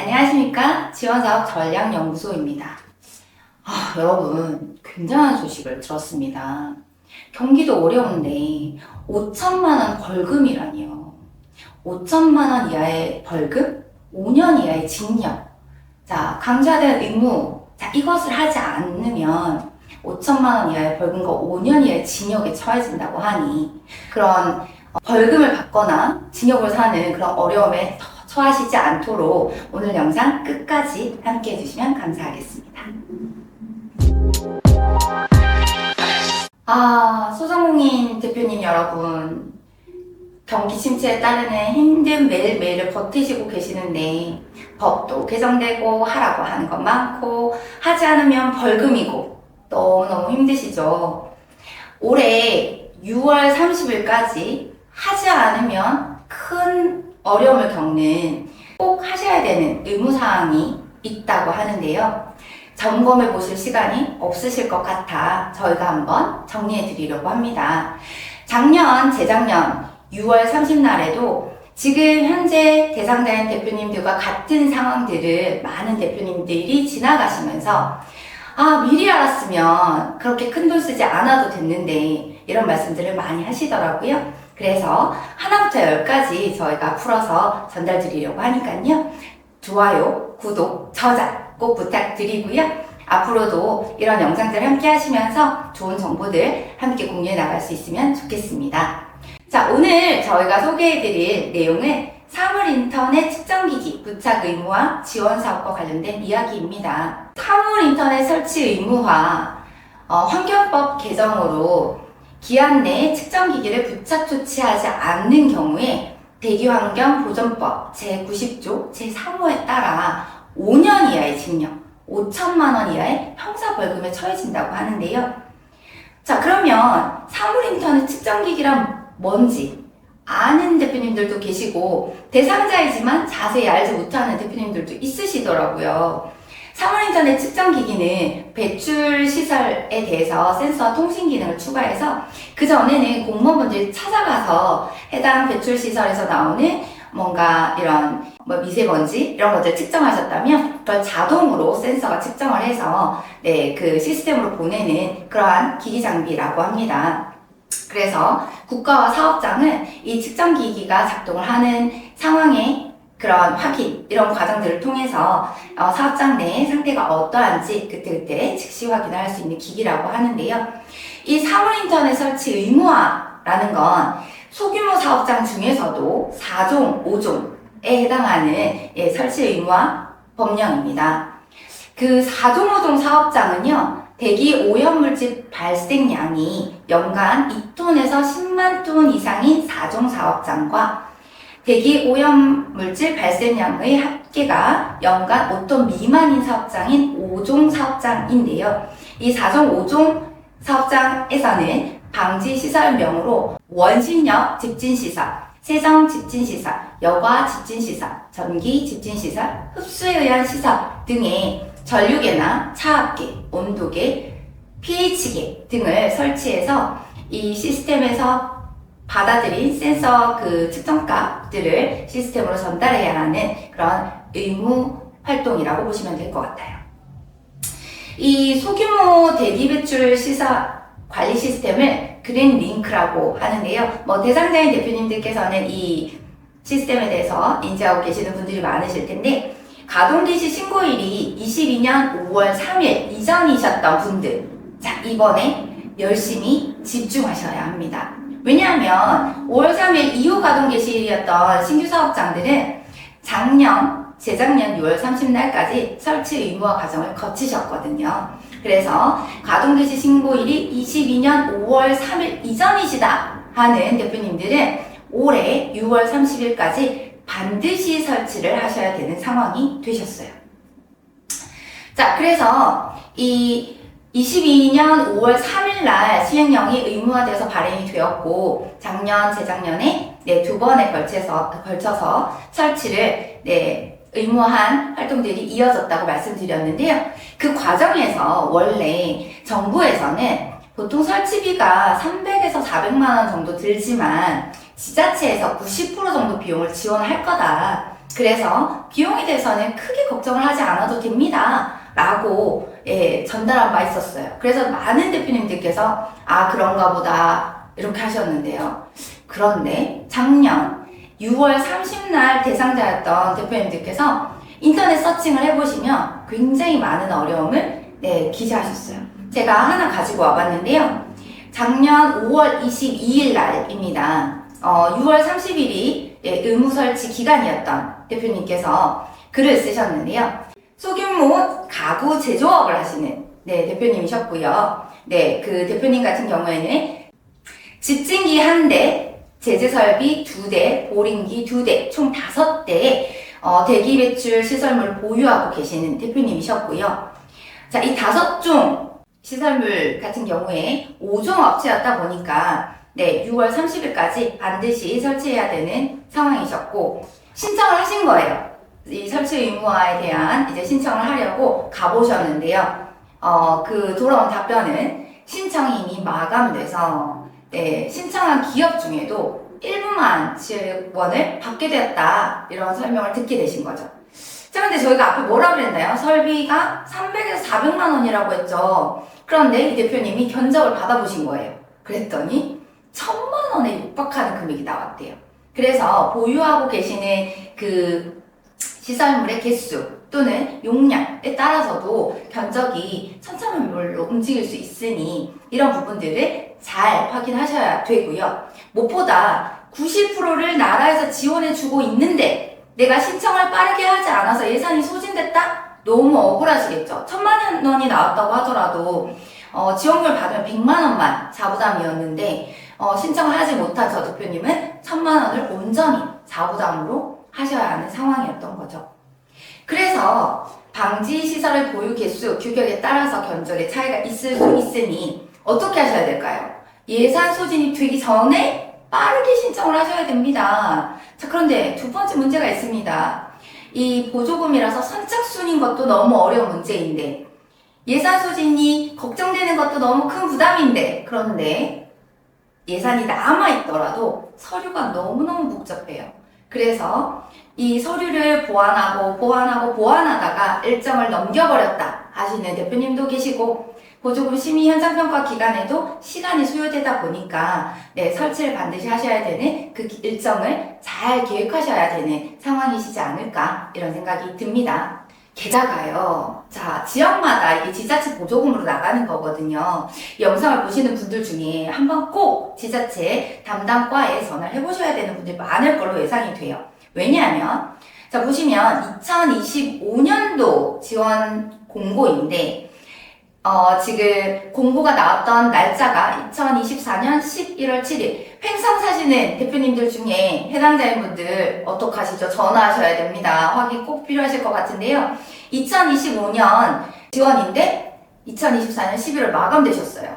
안녕하십니까? 지원사업 전략연구소입니다. 여러분, 굉장한 소식을 들었습니다. 경기도 어려운데 5천만 원 벌금이라니요. 5천만 원 이하의 벌금, 5년 이하의 징역. 자, 강조하는 의무. 자, 이것을 하지 않으면 5천만 원 이하의 벌금과 5년 이하의 징역에 처해진다고 하니 그런 벌금을 받거나 징역을 사는 그런 어려움에 더 처하시지 않도록 오늘 영상 끝까지 함께 해주시면 감사하겠습니다. 소상공인 대표님 여러분, 경기 침체에 따르는 힘든 매일매일을 버티시고 계시는데 법도 개정되고 하라고 하는 건 많고 하지 않으면 벌금이고 너무너무 힘드시죠? 올해 6월 30일까지 하지 않으면 큰 어려움을 겪는 꼭 하셔야 되는 의무사항이 있다고 하는데요. 점검해 보실 시간이 없으실 것 같아 저희가 한번 정리해 드리려고 합니다. 재작년 6월 30날에도 지금 현재 대상자인 대표님들과 같은 상황들을 많은 대표님들이 지나가시면서 미리 알았으면 그렇게 큰 돈 쓰지 않아도 됐는데 이런 말씀들을 많이 하시더라고요. 그래서 하나부터 10까지 저희가 풀어서 전달 드리려고 하니까요. 좋아요, 구독, 저장 꼭 부탁드리고요. 앞으로도 이런 영상들 함께 하시면서 좋은 정보들 함께 공유해 나갈 수 있으면 좋겠습니다. 자, 오늘 저희가 소개해드릴 내용은 사물인터넷 측정기기 부착 의무화 지원사업과 관련된 이야기입니다. 사물인터넷 설치 의무화 환경법 개정으로 기한 내에 측정기기를 부착 조치하지 않는 경우에 대기환경보전법 제90조 제3호에 따라 5년 이하의 징역, 5천만 원 이하의 형사벌금에 처해진다고 하는데요. 자, 그러면 사물인터넷 측정기기란 뭔지 아는 대표님들도 계시고 대상자이지만 자세히 알지 못하는 대표님들도 있으시더라고요. 사물인터넷 측정기기는 배출시설에 대해서 센서와 통신 기능을 추가해서 그 전에는 공무원분들이 찾아가서 해당 배출시설에서 나오는 뭔가 이런 미세먼지 이런 것들을 측정하셨다면 그걸 자동으로 센서가 측정을 해서 그 시스템으로 보내는 그러한 기기 장비라고 합니다. 그래서 국가와 사업장은 이 측정기기가 작동을 하는 상황에 그런 확인, 이런 과정들을 통해서 사업장 내의 상태가 어떠한지 그때그때 즉시 확인을 할 수 있는 기기라고 하는데요. 이 사물인터넷 설치 의무화라는 건 소규모 사업장 중에서도 4종, 5종에 해당하는 설치 의무화 법령입니다. 그 4종, 5종 사업장은요. 대기 오염물질 발생량이 연간 2톤에서 10만 톤 이상인 4종 사업장과 대기 오염물질 발생량의 합계가 연간 5톤 미만인 사업장인 5종 사업장인데요. 이 4종, 5종 사업장에서는 방지시설명으로 원심력 집진시설, 세정 집진시설, 여과 집진시설, 전기 집진시설, 흡수에 의한 시설 등의 전류계나 차압계, 온도계, pH계 등을 설치해서 이 시스템에서 받아들인 센서 측정값들을 시스템으로 전달해야 하는 그런 의무 활동이라고 보시면 될 것 같아요. 이 소규모 대기 배출 시설 관리 시스템을 그린 링크라고 하는데요. 대상자인 대표님들께서는 이 시스템에 대해서 인지하고 계시는 분들이 많으실 텐데 가동 개시 신고일이 22년 5월 3일 이전이셨던 분들, 자, 이번에 열심히 집중하셔야 합니다. 왜냐하면 5월 3일 이후 가동 개시일이었던 신규 사업장들은 재작년 6월 30날까지 설치 의무화 과정을 거치셨거든요. 그래서 가동 개시 신고일이 22년 5월 3일 이전이시다 하는 대표님들은 올해 6월 30일까지 반드시 설치를 하셔야 되는 상황이 되셨어요. 자, 그래서 이 22년 5월 3일날 시행령이 의무화되어서 발행이 되었고 재작년에 두 번에 걸쳐서 설치를 의무화한 활동들이 이어졌다고 말씀드렸는데요. 그 과정에서 원래 정부에서는 보통 설치비가 300에서 400만 원 정도 들지만 지자체에서 90% 정도 비용을 지원할 거다 그래서 비용에 대해서는 크게 걱정을 하지 않아도 됩니다. 라고 전달한 바 있었어요. 그래서 많은 대표님들께서 아 그런가 보다 이렇게 하셨는데요. 그런데 작년 6월 30날 대상자였던 대표님들께서 인터넷 서칭을 해보시면 굉장히 많은 어려움을 기재하셨어요. 제가 하나 가지고 와봤는데요. 작년 5월 22일 날입니다. 6월 30일이 의무 설치 기간이었던 대표님께서 글을 쓰셨는데요. 소규모 가구 제조업을 하시는 대표님이셨고요. 그 대표님 같은 경우에는 집진기 1대, 제재설비 2대, 보링기 2대, 총 5대의 대기 배출 시설물을 보유하고 계시는 대표님이셨고요. 자, 이 5종 시설물 같은 경우에 5종 업체였다 보니까 6월 30일까지 반드시 설치해야 되는 상황이셨고 신청을 하신 거예요. 이 설치 의무화에 대한 이제 신청을 하려고 가보셨는데요. 그 돌아온 답변은 신청이 이미 마감돼서 신청한 기업 중에도 일부만 지원을 받게 되었다 이런 설명을 듣게 되신 거죠. 자, 근데 저희가 앞에 뭐라고 그랬나요? 설비가 300에서 400만 원이라고 했죠. 그런데 이 대표님이 견적을 받아보신 거예요. 그랬더니 1000만 원에 육박하는 금액이 나왔대요. 그래서 보유하고 계시는 그 시설물의 개수 또는 용량에 따라서도 견적이 천차만별로 움직일 수 있으니 이런 부분들을 잘 확인하셔야 되고요. 무엇보다 90%를 나라에서 지원해주고 있는데 내가 신청을 빠르게 하지 않아서 예산이 소진됐다? 너무 억울하시겠죠? 1000만 원이 나왔다고 하더라도 지원금을 받으면 100만 원만 자부담이었는데 신청을 하지 못한 저 대표님은 1000만 원을 온전히 자부담으로 하셔야 하는 상황이었던 거죠. 그래서 방지시설의 보유 개수, 규격에 따라서 견적의 차이가 있을 수 있으니 어떻게 하셔야 될까요? 예산 소진이 되기 전에 빠르게 신청을 하셔야 됩니다. 자, 그런데 두 번째 문제가 있습니다. 이 보조금이라서 선착순인 것도 너무 어려운 문제인데 예산 소진이 걱정되는 것도 너무 큰 부담인데 그런데 예산이 남아있더라도 서류가 너무너무 복잡해요. 그래서 이 서류를 보완하다가 일정을 넘겨버렸다 하시는 대표님도 계시고 보조금 심의 현장평가 기간에도 시간이 소요되다 보니까 설치를 반드시 하셔야 되는 그 일정을 잘 계획하셔야 되는 상황이시지 않을까 이런 생각이 듭니다. 게다가요, 자, 지역마다 이게 지자체 보조금으로 나가는 거거든요. 이 영상을 보시는 분들 중에 한번 꼭 지자체 담당과에 전화를 해보셔야 되는 분들이 많을 걸로 예상이 돼요. 왜냐하면, 자, 보시면 2025년도 지원 공고인데, 지금 공고가 나왔던 날짜가 2024년 11월 7일. 횡성 사시는 대표님들 중에 해당자인 분들 어떡하시죠? 전화하셔야 됩니다. 확인 꼭 필요하실 것 같은데요. 2025년 지원인데 2024년 11월 마감되셨어요.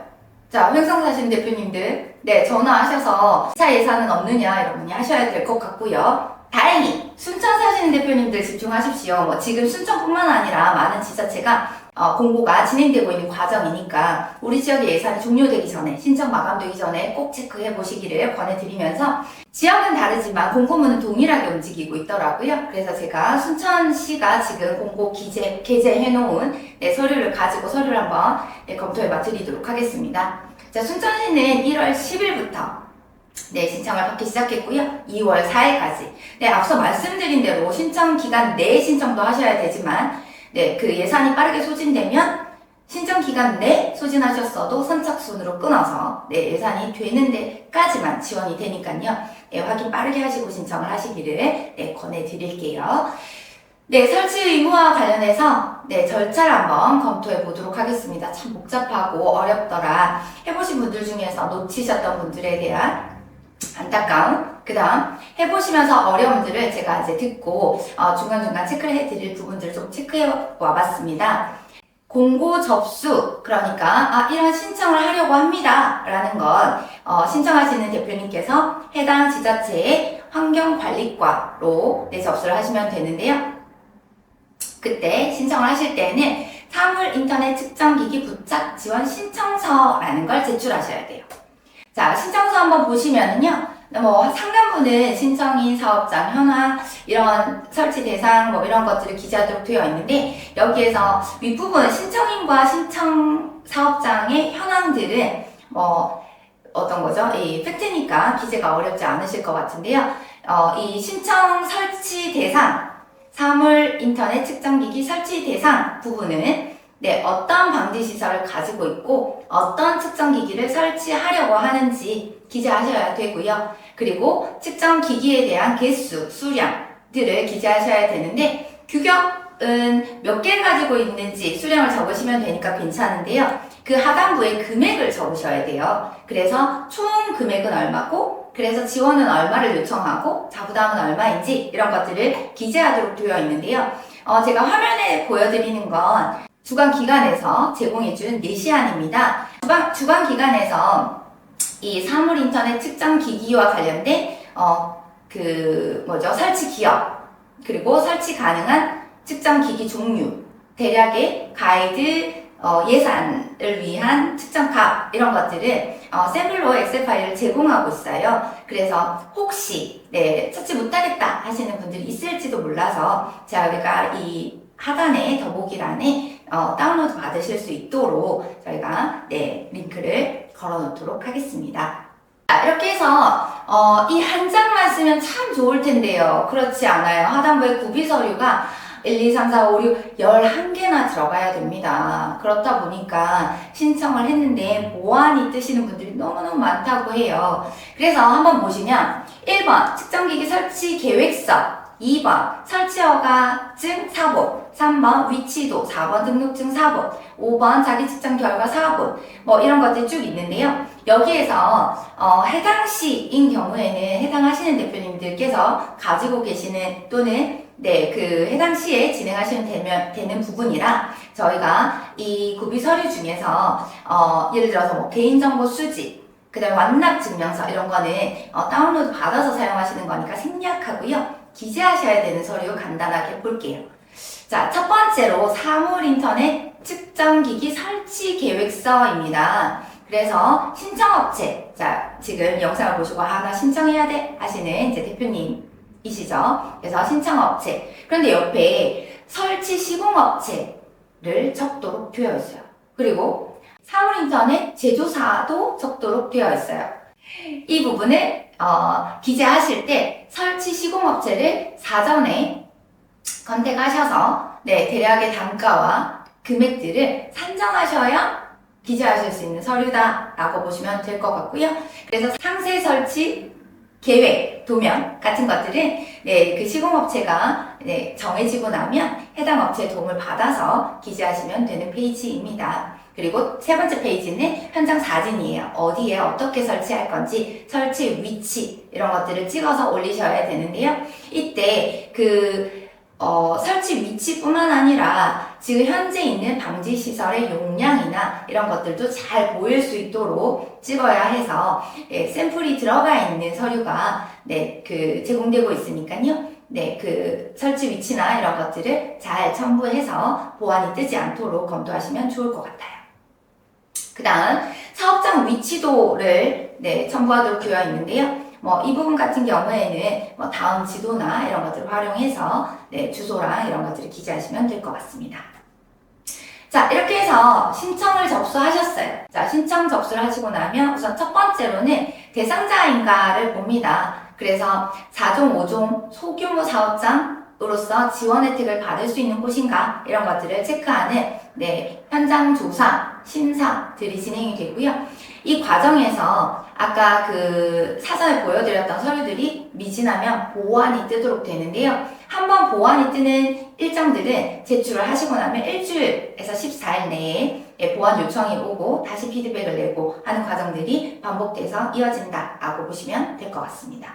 자, 횡성 사시는 대표님들 전화하셔서 차 예산은 없느냐 여러분이 하셔야 될 것 같고요. 다행히 순천 사시는 대표님들 집중하십시오. 지금 순천뿐만 아니라 많은 지자체가 공고가 진행되고 있는 과정이니까 우리 지역의 예산이 종료되기 전에 신청 마감되기 전에 꼭 체크해 보시기를 권해드리면서 지역은 다르지만 공고문은 동일하게 움직이고 있더라고요. 그래서 제가 순천시가 지금 공고 게재해 놓은 서류를 가지고 서류를 한번 검토해 봐 드리도록 하겠습니다. 자, 순천시는 1월 10일부터 신청을 받기 시작했고요. 2월 4일까지. 앞서 말씀드린 대로 신청 기간 내에 신청도 하셔야 되지만 그 예산이 빠르게 소진되면 신청 기간 내 소진하셨어도 선착순으로 끊어서 예산이 되는 데까지만 지원이 되니까요. 확인 빠르게 하시고 신청을 하시기를 권해드릴게요. 설치 의무와 관련해서 절차를 한번 검토해 보도록 하겠습니다. 참 복잡하고 어렵더라. 해보신 분들 중에서 놓치셨던 분들에 대한 안타까움, 그 다음 해보시면서 어려움들을 제가 이제 듣고 중간중간 체크를 해드릴 부분들을 좀 체크해 와봤습니다. 공고 접수, 그러니까 이런 신청을 하려고 합니다 라는 건 신청하시는 대표님께서 해당 지자체의 환경관리과로 접수를 하시면 되는데요. 그때 신청을 하실 때는 사물 인터넷 측정기기 부착 지원 신청서라는 걸 제출하셔야 돼요. 자, 신청서 한번 보시면은요, 뭐 상단부는 신청인, 사업장, 현황, 이런 설치 대상 뭐 이런 것들을 기재하도록 되어 있는데 여기에서 윗부분 신청인과 신청 사업장의 현황들은 뭐 어떤 거죠? 이 팩트니까 기재가 어렵지 않으실 것 같은데요. 이 신청 설치 대상, 사물 인터넷 측정기기 설치 대상 부분은 어떤 방지 시설을 가지고 있고 어떤 측정기기를 설치하려고 하는지 기재하셔야 되고요. 그리고 측정기기에 대한 개수, 수량들을 기재하셔야 되는데 규격은 몇 개를 가지고 있는지 수량을 적으시면 되니까 괜찮은데요. 그 하단부에 금액을 적으셔야 돼요. 그래서 총 금액은 얼마고 그래서 지원은 얼마를 요청하고 자부담은 얼마인지 이런 것들을 기재하도록 되어 있는데요. 제가 화면에 보여드리는 건 주관기관에서 제공해준 내시안입니다. 주관기관에서 이 사물인터넷 측정기기와 관련된 설치 기업 그리고 설치 가능한 측정기기 종류 대략의 가이드 예산을 위한 측정값 이런 것들을 샘플로 엑셀 파일을 제공하고 있어요. 그래서 혹시 찾지 못하겠다 하시는 분들이 있을지도 몰라서 제가 이 하단에 더보기란에 다운로드 받으실 수 있도록 저희가 링크를 걸어 놓도록 하겠습니다. 이렇게 해서 이 한 장만 쓰면 참 좋을 텐데요. 그렇지 않아요. 하단부에 구비 서류가 1, 2, 3, 4, 5, 6, 11개나 들어가야 됩니다. 그렇다 보니까 신청을 했는데 보완이 뜨시는 분들이 너무너무 많다고 해요. 그래서 한번 보시면 1번 측정기기 설치 계획서, 2번 설치허가증 사본, 3번 위치도, 4번 등록증 사본, 5번 자기 측정 결과 사본 뭐 이런 것들이 쭉 있는데요. 여기에서 해당 시인 경우에는 해당하시는 대표님들께서 가지고 계시는 또는 그 해당 시에 진행하시면 되는 부분이라 저희가 이 구비 서류 중에서 예를 들어서 뭐 개인정보 수집, 그 다음에 완납증명서 이런 거는 다운로드 받아서 사용하시는 거니까 생략하고요. 기재하셔야 되는 서류 간단하게 볼게요. 자, 첫 번째로 사물인터넷 측정기기 설치 계획서입니다. 그래서 신청업체, 자, 지금 영상을 보시고 나 신청해야 돼 하시는 이제 대표님이시죠. 그래서 신청업체. 그런데 옆에 설치 시공업체를 적도록 되어 있어요. 그리고 사물인터넷 제조사도 적도록 되어 있어요. 이 부분을 기재하실 때 설치 시공업체를 사전에 컨택하셔서 대략의 단가와 금액들을 산정하셔야 기재하실 수 있는 서류다 라고 보시면 될 것 같고요. 그래서 상세 설치 계획, 도면 같은 것들은 그 시공업체가 정해지고 나면 해당 업체의 도움을 받아서 기재하시면 되는 페이지입니다. 그리고 세 번째 페이지는 현장 사진이에요. 어디에 어떻게 설치할 건지, 설치 위치 이런 것들을 찍어서 올리셔야 되는데요. 이때 설치 위치뿐만 아니라 지금 현재 있는 방지 시설의 용량이나 이런 것들도 잘 보일 수 있도록 찍어야 해서 샘플이 들어가 있는 서류가 제공되고 있으니까요. 그 설치 위치나 이런 것들을 잘 첨부해서 보완이 뜨지 않도록 검토하시면 좋을 것 같아요. 그 다음 사업장 위치도를 첨부하도록 되어 있는데요. 이 부분 같은 경우에는 다음 지도나 이런 것들을 활용해서 주소랑 이런 것들을 기재하시면 될 것 같습니다. 자, 이렇게 해서 신청을 접수하셨어요. 자, 신청 접수를 하시고 나면 우선 첫 번째로는 대상자인가를 봅니다. 그래서 4종, 5종 소규모 사업장으로서 지원 혜택을 받을 수 있는 곳인가 이런 것들을 체크하는 현장 조사, 심사들이 진행이 되고요. 이 과정에서 아까 사전에 보여드렸던 서류들이 미진하면 보완이 뜨도록 되는데요. 한번 보완이 뜨는 일정들은 제출을 하시고 나면 일주일에서 14일 내에 보완 요청이 오고 다시 피드백을 내고 하는 과정들이 반복돼서 이어진다라고 보시면 될 것 같습니다.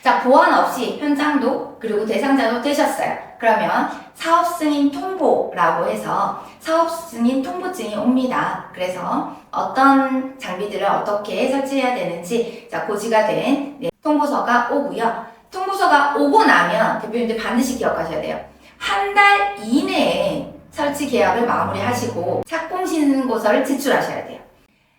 자, 보완 없이 현장도 그리고 대상자도 되셨어요. 그러면 사업승인 통보라고 해서 사업승인 통보증이 옵니다. 그래서 어떤 장비들을 어떻게 설치해야 되는지 고지가 된 통보서가 오고요. 통보서가 오고 나면 대표님들 반드시 기억하셔야 돼요. 한 달 이내에 설치 계약을 마무리하시고 착공신고서를 제출하셔야 돼요.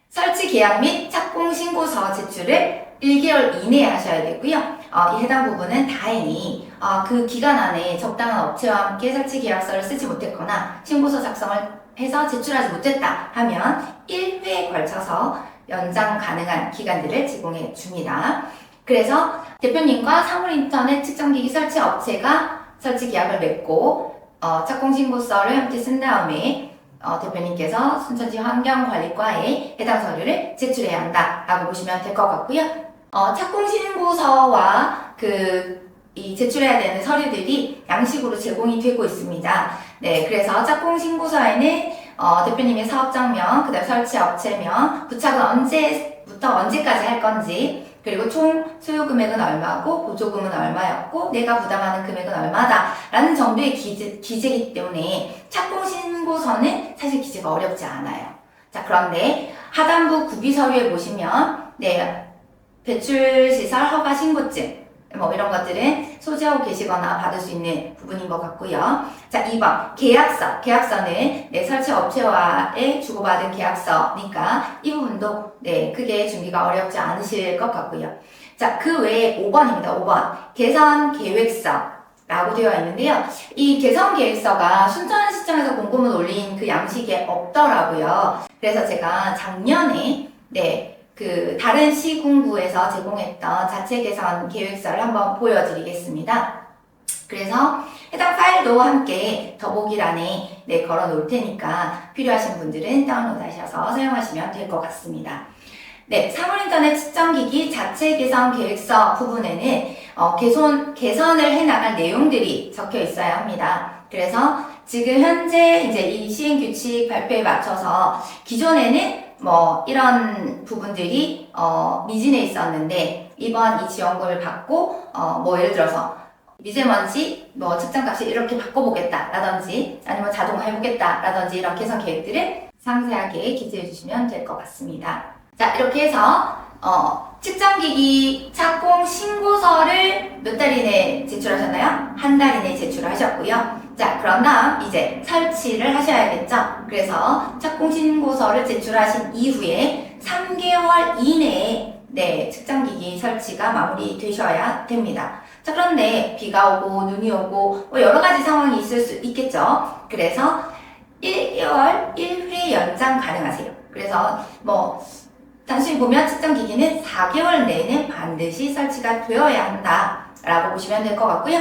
설치 계약 및 착공신고서 제출을 1개월 이내에 하셔야 되고요. 이 해당 부분은 다행히 그 기간 안에 적당한 업체와 함께 설치 계약서를 쓰지 못했거나 신고서 작성을 해서 제출하지 못했다 하면 1회에 걸쳐서 연장 가능한 기간들을 제공해 줍니다. 그래서 대표님과 사물인터넷 측정기기 설치 업체가 설치 계약을 맺고 착공신고서를 함께 쓴 다음에 대표님께서 순천시 환경관리과에 해당 서류를 제출해야 한다라고 보시면 될 것 같고요. 착공신고서와 이 제출해야 되는 서류들이 양식으로 제공이 되고 있습니다. 네, 그래서 착공신고서에는 대표님의 사업장명, 그다음 설치업체명, 부착은 언제부터 언제까지 할 건지, 그리고 총 소요 금액은 얼마고 보조금은 얼마였고 내가 부담하는 금액은 얼마다 라는 정도의 기재이기 때문에 착공신고서는 사실 기재가 어렵지 않아요. 자, 그런데 하단부 구비서류에 보시면 배출시설 허가 신고증 뭐 이런 것들은 소지하고 계시거나 받을 수 있는 부분인 것 같고요. 자, 2번 계약서. 계약서는 설치 업체와의 주고받은 계약서니까 이 부분도 크게 준비가 어렵지 않으실 것 같고요. 자, 그 외에 5번입니다. 5번 개선 계획서라고 되어 있는데요. 이 개선 계획서가 순천시청에서 공고문 올린 그 양식에 없더라고요. 그래서 제가 작년에 다른 시군구에서 제공했던 자체 개선 계획서를 한번 보여드리겠습니다. 그래서 해당 파일도 함께 더보기란에 걸어 놓을 테니까 필요하신 분들은 다운로드 하셔서 사용하시면 될 것 같습니다. 사물인터넷 측정기기 자체 개선 계획서 부분에는 개선을 해나갈 내용들이 적혀 있어야 합니다. 그래서 지금 현재 이 시행규칙 발표에 맞춰서 기존에는 이런 부분들이 미진해 있었는데 이번 이 지원금을 받고 예를 들어서 미세먼지 측정값을 이렇게 바꿔보겠다 라든지 아니면 자동화해보겠다 라든지 이런 개선 계획들을 상세하게 기재해 주시면 될 것 같습니다. 자, 이렇게 해서 측정기기 착공 신고서를 몇 달 이내에 제출하셨나요? 한 달 이내에 제출하셨고요. 자, 그럼 다음 이제 설치를 하셔야겠죠? 그래서 착공신고서를 제출하신 이후에 3개월 이내에 측정기기 설치가 마무리되셔야 됩니다. 자, 그런데 비가 오고 눈이 오고 여러 가지 상황이 있을 수 있겠죠? 그래서 1개월 1회 연장 가능하세요. 그래서 단순히 보면 측정기기는 4개월 내에는 반드시 설치가 되어야 한다라고 보시면 될 것 같고요.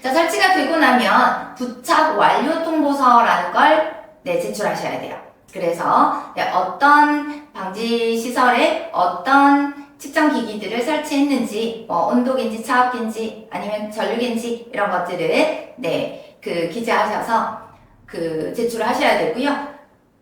자, 설치가 되고 나면 부착 완료 통보서라는 걸 제출하셔야 돼요. 그래서 어떤 방지 시설에 어떤 측정 기기들을 설치했는지, 온도계인지 차압계인지 아니면 전류계인지 이런 것들을 기재하셔서 제출을 하셔야 되고요.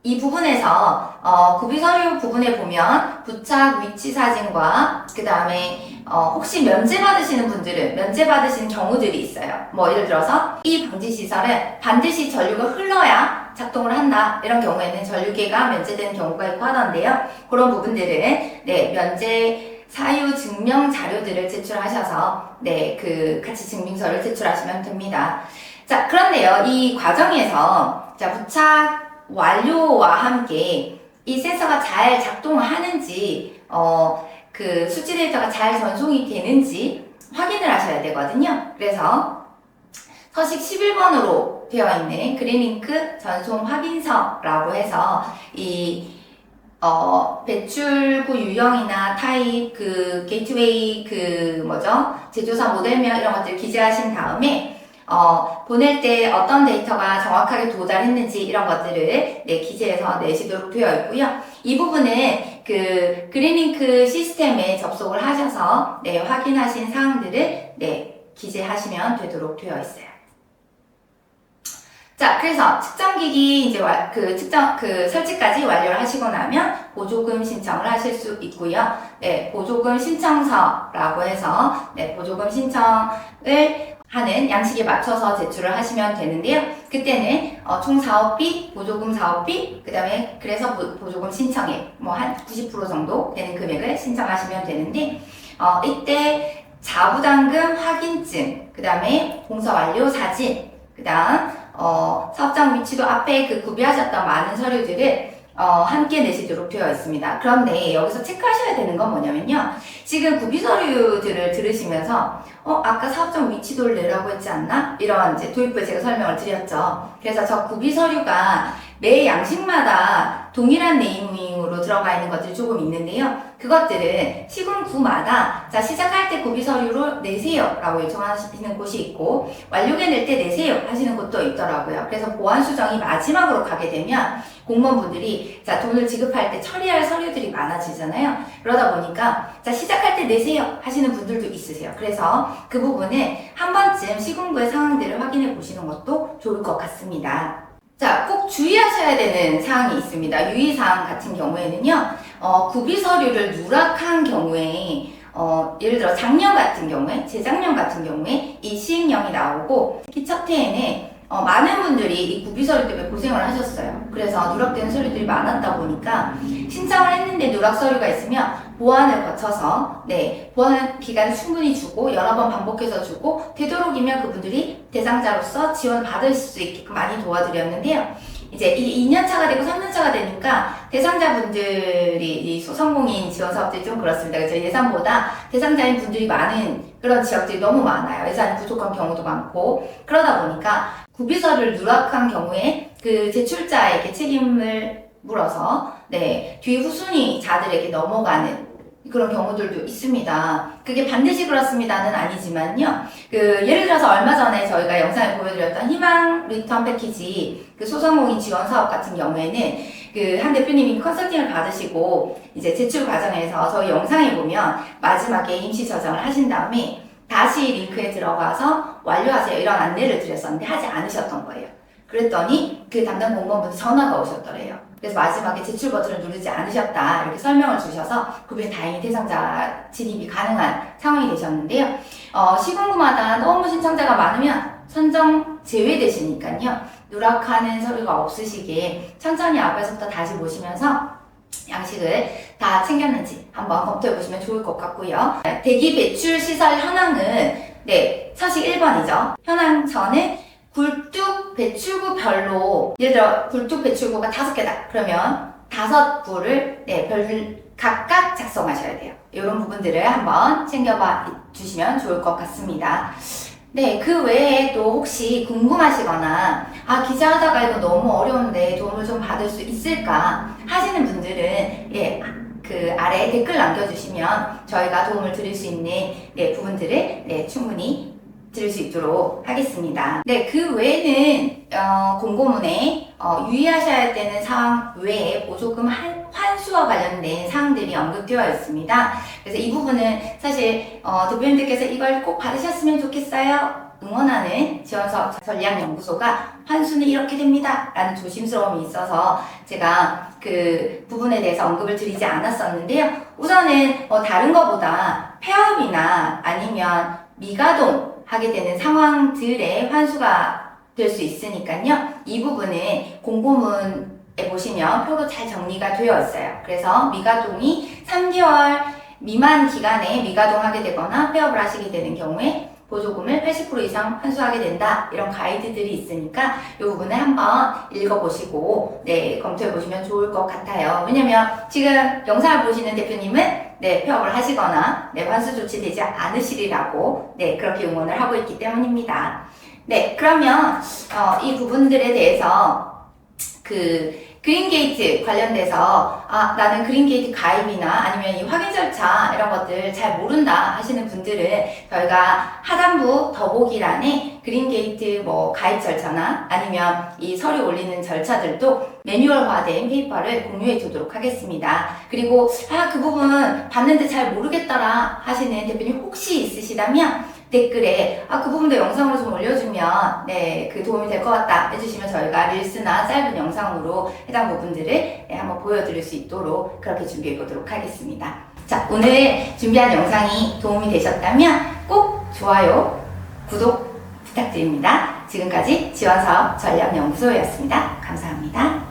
이 부분에서 구비서류 부분에 보면 부착 위치 사진과 그 다음에 혹시 면제받으시는 분들은 면제받으시는 경우들이 있어요. 예를 들어서 이 방지시설은 반드시 전류가 흘러야 작동을 한다. 이런 경우에는 전류계가 면제되는 경우가 있고 하던데요. 그런 부분들은 면제 사유 증명 자료들을 제출하셔서 같이 증빙서를 제출하시면 됩니다. 자, 그런데요. 이 과정에서 부착 완료와 함께 이 센서가 잘 작동하는지 수치 데이터가 잘 전송이 되는지 확인을 하셔야 되거든요. 그래서 서식 11번으로 되어 있는 그린링크 전송 확인서라고 해서 이 배출구 유형이나 타입, 게이트웨이, 제조사 모델명 이런 것들을 기재하신 다음에 보낼 때 어떤 데이터가 정확하게 도달했는지 이런 것들을 기재해서 내시도록 되어 있고요. 이 부분은 그린링크 시스템에 접속을 하셔서 확인하신 사항들을 기재하시면 되도록 되어 있어요. 자, 그래서 측정기기 설치까지 완료를 하시고 나면 보조금 신청을 하실 수 있고요. 보조금 신청서라고 해서 보조금 신청을 하는 양식에 맞춰서 제출을 하시면 되는데요. 그때는 총 사업비, 보조금 사업비, 그 다음에 그래서 보조금 신청액 한 90% 정도 되는 금액을 신청하시면 되는데 이때 자부담금 확인증, 그 다음에 공사 완료 사진, 그 다음 사업장 위치도 앞에 구비하셨던 많은 서류들을 함께 내시도록 되어 있습니다. 그런데 여기서 체크하셔야 되는 건 뭐냐면요. 지금 구비 서류들을 들으시면서 아까 사업장 위치도를 내라고 했지 않나? 이런 이제 도입부에 제가 설명을 드렸죠. 그래서 저 구비 서류가 매 양식마다 동일한 네이밍으로 들어가 있는 것들이 조금 있는데요. 그것들은 시군구마다 자 시작할 때 구비 서류로 내세요 라고 요청하시는 곳이 있고 완료게 낼 때 내세요 하시는 곳도 있더라고요. 그래서 보안 수정이 마지막으로 가게 되면 공무원분들이 자 돈을 지급할 때 처리할 서류들이 많아지잖아요. 그러다 보니까 자 시작할 때 내세요 하시는 분들도 있으세요. 그래서 그 부분은 한 번쯤 시군구의 상황들을 확인해 보시는 것도 좋을 것 같습니다. 자, 꼭 주의하셔야 되는 사항이 있습니다. 유의사항 같은 경우에는요, 구비 서류를 누락한 경우에, 예를 들어 작년 같은 경우에, 재작년 같은 경우에 이 시행령이 나오고, 특히 첫 해에는 많은 분들이 이 구비 서류 때문에 고생을 하셨어요. 그래서 누락되는 서류들이 많았다 보니까 신청을 했는데 누락 서류가 있으면 보완을 거쳐서 보완 기간을 충분히 주고 여러 번 반복해서 주고 되도록이면 그분들이 대상자로서 지원을 받을 수 있게끔 많이 도와드렸는데요. 이제 이게 2년차가 되고 3년차가 되니까 대상자분들이 이 소상공인 지원 사업들이 좀 그렇습니다. 그래서 예산보다 대상자인 분들이 많은 그런 지역들이 너무 많아요. 예산이 부족한 경우도 많고 그러다 보니까 구비서를 누락한 경우에 그 제출자에게 책임을 물어서 뒤 후순위 자들에게 넘어가는 그런 경우들도 있습니다. 그게 반드시 그렇습니다는 아니지만요. 예를 들어서 얼마 전에 저희가 영상에 보여드렸던 희망 리턴 패키지 소상공인 지원 사업 같은 경우에는 한 대표님이 컨설팅을 받으시고 이제 제출 과정에서 저희 영상에 보면 마지막에 임시 저장을 하신 다음에 다시 링크에 들어가서 완료하세요 이런 안내를 드렸었는데 하지 않으셨던 거예요. 그랬더니 그 담당 공무원분이 전화가 오셨더래요. 그래서 마지막에 제출 버튼을 누르지 않으셨다 이렇게 설명을 주셔서 그분이 다행히 대상자 진입이 가능한 상황이 되셨는데요. 시군구마다 너무 신청자가 많으면 선정 제외되시니까요. 누락하는 서류가 없으시게 천천히 앞에서부터 다시 보시면서 양식을 다 챙겼는지 한번 검토해 보시면 좋을 것 같고요. 대기 배출 시설 현황은 사실 1번이죠. 현황 전에 굴뚝 배출구별로 예를 들어 굴뚝 배출구가 5개다 그러면 5구를 각각 작성하셔야 돼요. 이런 부분들을 한번 챙겨봐 주시면 좋을 것 같습니다. 그 외에 또 혹시 궁금하시거나 기자하다가 이거 너무 어려운데 도움을 좀 받을 수 있을까 하시는 분들은 그 아래에 댓글 남겨주시면 저희가 도움을 드릴 수 있는 부분들을 충분히 드릴 수 있도록 하겠습니다. 그 외에는 공고문에 유의하셔야 되는 사항 외에 보조금 환수와 관련된 사항들이 언급되어 있습니다. 그래서 이 부분은 사실 대표님들께서 이걸 꼭 받으셨으면 좋겠어요. 응원하는 지원사업 전략연구소가 환수는 이렇게 됩니다 라는 조심스러움이 있어서 제가 그 부분에 대해서 언급을 드리지 않았었는데요. 우선은 다른 것보다 폐업이나 아니면 미가동 하게 되는 상황들의 환수가 될 수 있으니까요. 이 부분은 공고문에 보시면 표로 잘 정리가 되어 있어요. 그래서 미가동이 3개월 미만 기간에 미가동하게 되거나 폐업을 하시게 되는 경우에 보조금을 80% 이상 환수하게 된다 이런 가이드들이 있으니까 이 부분을 한번 읽어보시고 검토해보시면 좋을 것 같아요. 왜냐면 지금 영상을 보시는 대표님은 폐업을 하시거나 환수 조치되지 않으시리라고 그렇게 응원을 하고 있기 때문입니다. 그러면 이 부분들에 대해서 그린게이트 관련돼서 나는 그린게이트 가입이나 아니면 이 확인 절차 이런 것들 잘 모른다 하시는 분들은 저희가 하단부 더보기란에 그린게이트 가입 절차나 아니면 이 서류 올리는 절차들도 매뉴얼화된 페이퍼를 공유해 두도록 하겠습니다. 그리고 그 부분 봤는데 잘 모르겠더라 하시는 대표님 혹시 있으시다면 댓글에 그 부분도 영상으로 좀 올려주면 그 도움이 될 것 같다 해주시면 저희가 릴스나 짧은 영상으로 해당 부분들을 한번 보여드릴 수 있도록 그렇게 준비해 보도록 하겠습니다. 자, 오늘 준비한 영상이 도움이 되셨다면 꼭 좋아요, 구독 부탁드립니다. 지금까지 지원사업 전략연구소였습니다. 감사합니다.